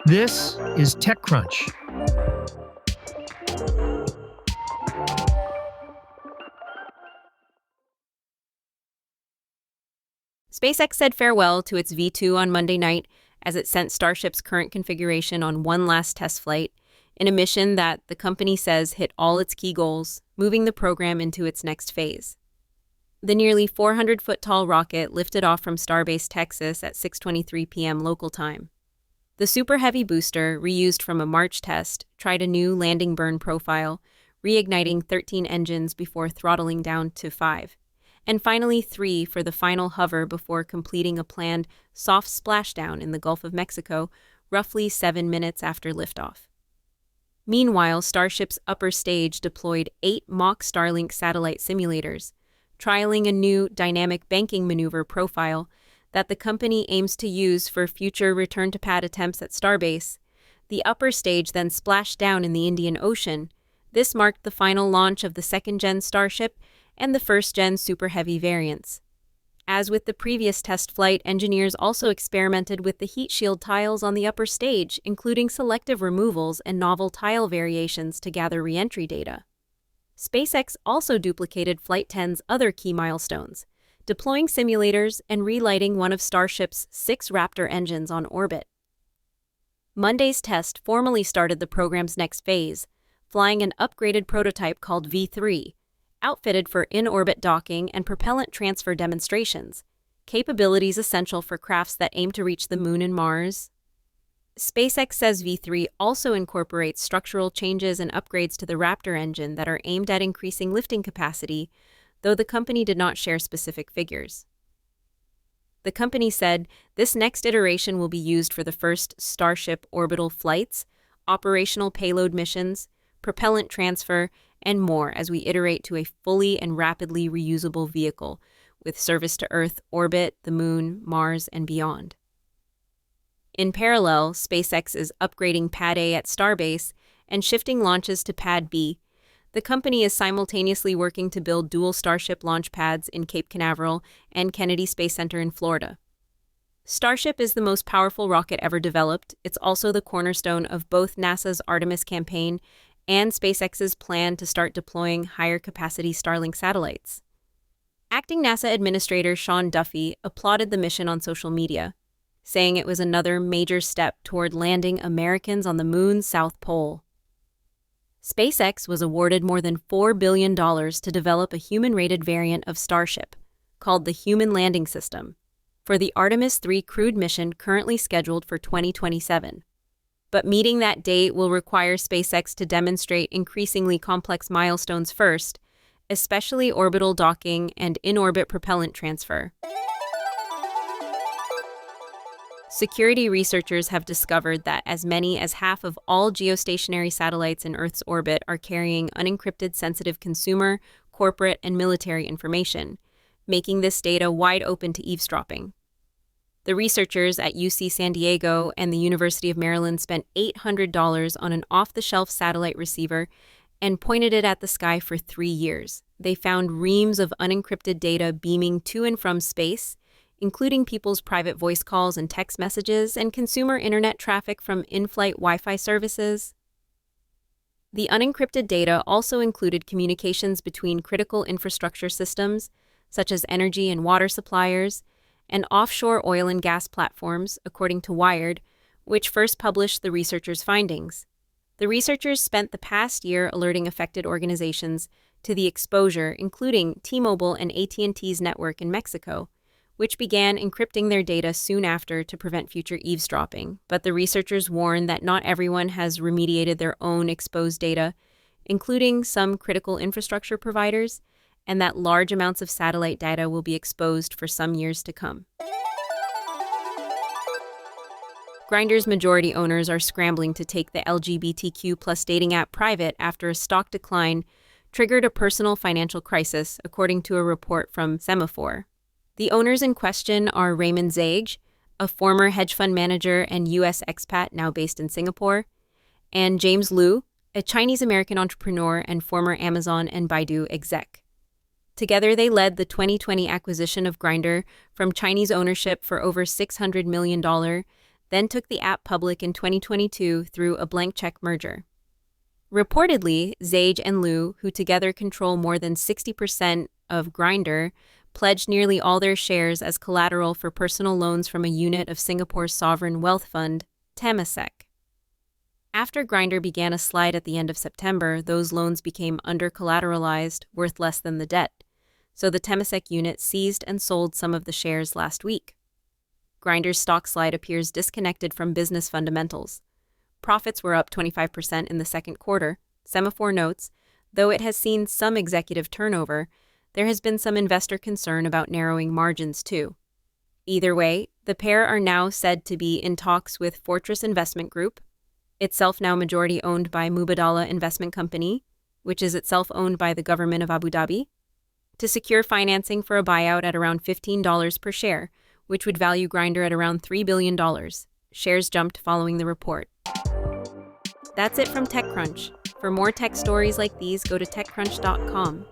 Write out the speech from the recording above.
This is TechCrunch. SpaceX said farewell to its V2 on Monday night as it sent Starship's current configuration on one last test flight in a mission that the company says hit all its key goals, moving the program into its next phase. The nearly 400-foot-tall rocket lifted off from Starbase, Texas at 6:23 p.m. local time. The Super Heavy booster, reused from a March test, tried a new landing burn profile, reigniting 13 engines before throttling down to 5. And finally 3 for the final hover before completing a planned soft splashdown in the Gulf of Mexico roughly 7 minutes after liftoff. Meanwhile, Starship's upper stage deployed 8 mock Starlink satellite simulators, trialing a new dynamic banking maneuver profile that the company aims to use for future return-to-pad attempts at Starbase. The upper stage then splashed down in the Indian Ocean. This marked the final launch of the second-gen Starship and the first-gen Super Heavy variants. As with the previous test flight, engineers also experimented with the heat shield tiles on the upper stage, including selective removals and novel tile variations to gather re-entry data. SpaceX also duplicated Flight 10's other key milestones, deploying simulators and relighting one of Starship's 6 Raptor engines on orbit. Monday's test formally started the program's next phase, flying an upgraded prototype called V3, outfitted for in-orbit docking and propellant transfer demonstrations, capabilities essential for crafts that aim to reach the Moon and Mars. SpaceX says V3 also incorporates structural changes and upgrades to the Raptor engine that are aimed at increasing lifting capacity, though the company did not share specific figures. The company said this next iteration will be used for the first Starship orbital flights, operational payload missions, propellant transfer, and more as we iterate to a fully and rapidly reusable vehicle with service to Earth, orbit, the Moon, Mars, and beyond. In parallel, SpaceX is upgrading Pad A at Starbase and shifting launches to Pad B. The company is simultaneously working to build dual Starship launch pads in Cape Canaveral and Kennedy Space Center in Florida. Starship is the most powerful rocket ever developed. It's also the cornerstone of both NASA's Artemis campaign and SpaceX's plan to start deploying higher-capacity Starlink satellites. Acting NASA Administrator Sean Duffy applauded the mission on social media, saying it was another major step toward landing Americans on the Moon's South Pole. SpaceX was awarded more than $4 billion to develop a human-rated variant of Starship, called the Human Landing System, for the Artemis 3 crewed mission currently scheduled for 2027. But meeting that date will require SpaceX to demonstrate increasingly complex milestones first, especially orbital docking and in-orbit propellant transfer. Security researchers have discovered that as many as half of all geostationary satellites in Earth's orbit are carrying unencrypted sensitive consumer, corporate, and military information, making this data wide open to eavesdropping. The researchers at UC San Diego and the University of Maryland spent $800 on an off-the-shelf satellite receiver and pointed it at the sky for 3 years. They found reams of unencrypted data beaming to and from space, including people's private voice calls and text messages and consumer internet traffic from in-flight Wi-Fi services. The unencrypted data also included communications between critical infrastructure systems, such as energy and water suppliers, and offshore oil and gas platforms, according to Wired, which first published the researchers' findings. The researchers spent the past year alerting affected organizations to the exposure, including T-Mobile and AT&T's network in Mexico, which began encrypting their data soon after to prevent future eavesdropping. But the researchers warn that not everyone has remediated their own exposed data, including some critical infrastructure providers, and that large amounts of satellite data will be exposed for some years to come. Grindr's majority owners are scrambling to take the LGBTQ+ dating app private after a stock decline triggered a personal financial crisis, according to a report from Semafor. The owners in question are Raymond Zage, a former hedge fund manager and U.S. expat now based in Singapore, and James Liu, a Chinese-American entrepreneur and former Amazon and Baidu exec. Together, they led the 2020 acquisition of Grindr from Chinese ownership for over $600 million then took the app public in 2022 through a blank check merger. Reportedly, Zage and Liu, who together control more than 60% of Grindr, pledged nearly all their shares as collateral for personal loans from a unit of Singapore's sovereign wealth fund, Temasek. After Grindr began a slide at the end of September, those loans became under-collateralized, worth less than the debt, so the Temasek unit seized and sold some of the shares last week. Grindr's stock slide appears disconnected from business fundamentals. Profits were up 25% in the second quarter, Semafor notes, though it has seen some executive turnover, there has been some investor concern about narrowing margins too. Either way, the pair are now said to be in talks with Fortress Investment Group, itself now majority owned by Mubadala Investment Company, which is itself owned by the government of Abu Dhabi, to secure financing for a buyout at around $15 per share, which would value Grindr at around $3 billion. Shares jumped following the report. That's it from TechCrunch. For more tech stories like these, go to techcrunch.com.